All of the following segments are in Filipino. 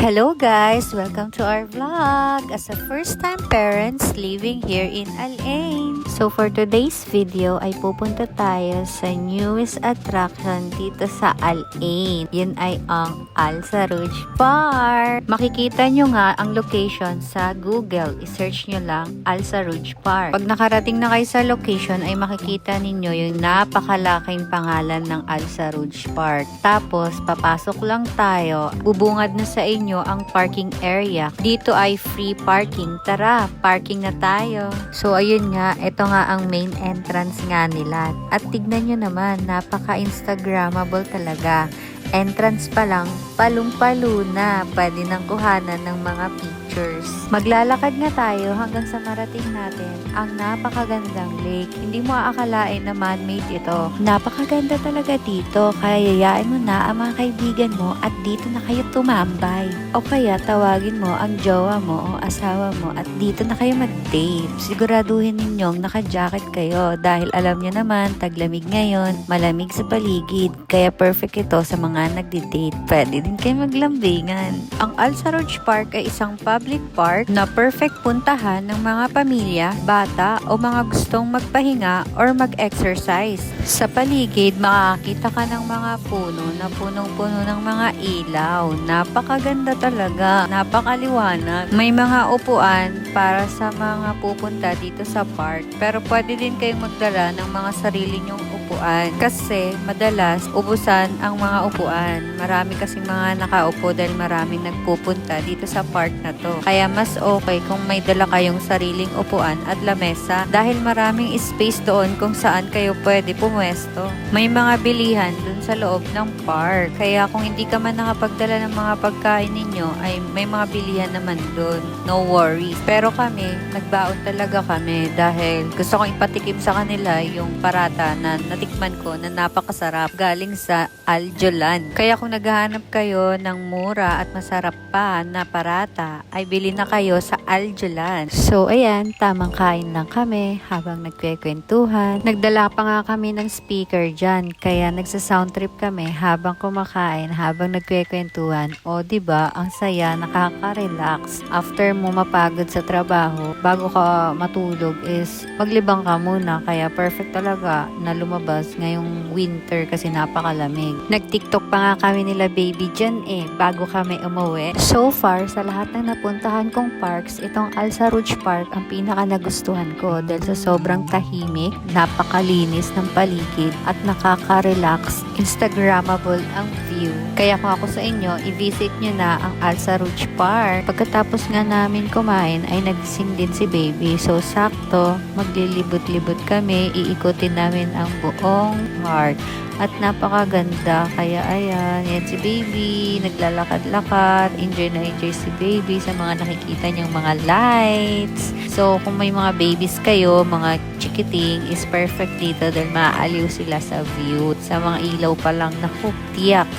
Hello guys! Welcome to our vlog as a first-time parents living here in Al-Ain. So for today's video ay pupunta tayo sa newest attraction dito sa Al-Ain. Yun ay ang Al Sarooj Park. Makikita nyo nga ang location sa Google. I-search nyo lang Al Sarooj Park. Pag nakarating na kayo sa location ay makikita ninyo yung napakalaking pangalan ng Al Sarooj Park. Tapos papasok lang tayo. Bubungad na sa inyo ang parking area. Dito ay free parking. Tara, parking na tayo. So, ayun nga, ito nga ang main entrance nga nila. At tignan nyo naman, napaka-instagrammable talaga. Entrance pa lang, palong-palo na. Pwede nang kuhanan ng mga pictures. Maglalakad nga tayo hanggang sa marating natin ang napakagandang lake. Hindi mo aakalain na man-made ito. Napakaganda talaga dito. Kaya yayain mo na ang mga kaibigan mo at dito na kayo tumambay. O kaya tawagin mo ang jowa mo o asawa mo at dito na kayo mag-date. Siguraduhin ninyong naka-jacket kayo dahil alam nyo naman, taglamig ngayon, malamig sa paligid. Kaya perfect ito sa mga nagdi-date. Pwede din kayo maglambingan. Ang Al Sarooj Park ay isang public park na perfect puntahan ng mga pamilya, bata o mga gustong magpahinga or mag-exercise. Sa paligid, makakita ka ng mga puno na punong-puno ng mga ilaw. Napakaganda talaga. Napakaliwanag. May mga upuan para sa mga pupunta dito sa park. Pero pwede din kayong magdala ng mga sarili nyong upuan. Kasi madalas, ubusan ang mga upuan. Marami kasing mga nakaupo dahil maraming nagpupunta dito sa park na to. Kaya mas okay kung may dala kayong sariling upuan at lamesa dahil maraming space doon kung saan kayo pwede pumwesto. May mga bilihan dun sa loob ng park. Kaya kung hindi ka man nakapagdala ng mga pagkain ninyo, ay may mga bilihan naman dun. No worries. Pero kami, nagbaon talaga kami dahil gusto kong ipatikim sa kanila yung parata na natikman ko na napakasarap galing sa Al Jolan. Kaya kung naghahanap kayo ng mura at masarap pa na parata, ay bili na kayo sa Al Jolan. So ayan, tamang kain lang kami habang nagkwekwentuhan. Nagdala pa nga kami ng speaker dyan, kaya nagsa-sound trip kami habang kumakain, habang nagkwekwentuhan. O diba, ang saya, nakaka-relax. After mo mapagod sa trabaho, bago ka matulog is maglibang ka muna. Kaya perfect talaga na lumabas ngayong winter kasi napakalamig. Nag-TikTok pa nga kami nila baby dyan bago kami umuwi. So far, sa lahat ng napuntahan kong parks, itong Al Sarooj Park ang pinaka nagustuhan ko dahil sa sobrang tahimik, napakalinis ng paligid at nakaka-relax, instagrammable ang view. Kaya kung ako sa inyo, i-visit nyo na ang Al Sarooj Park. Pagkatapos nga namin kumain ay nagising din si baby. So sakto, maglilibot-libot kami, iikutin namin ang buong park. At napakaganda. Kaya ayan, yan si baby, naglalakad-lakad, enjoy na enjoy si baby sa mga nakikita niyang mga lights. So, kung may mga babies kayo, mga chikiting, is perfect dito dahil maaaliw sila sa view. Sa mga ilaw pa lang, naku, tiyak,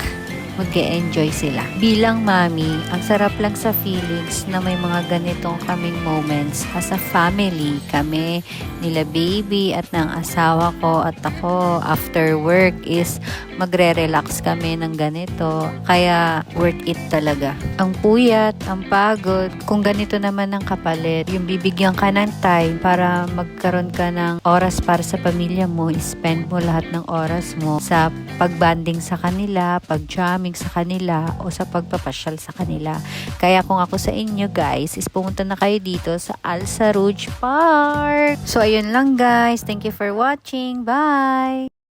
mag-e-enjoy sila. Bilang mami, ang sarap lang sa feelings na may mga ganitong kaming moments as a family. Kami, nila baby at ng asawa ko at ako after work is magre-relax kami ng ganito. Kaya worth it talaga. Ang puyat, ang pagod, kung ganito naman ang kapalit, yung bibigyan ka ng time para magkaroon ka ng oras para sa pamilya mo, spend mo lahat ng oras mo sa pagbanding sa kanila, pag-jamming sa kanila o sa pagpapasyal sa kanila. Kaya kung ako sa inyo guys, is pumunta na kayo dito sa Al Sarooj Park. So ayun lang guys. Thank you for watching. Bye!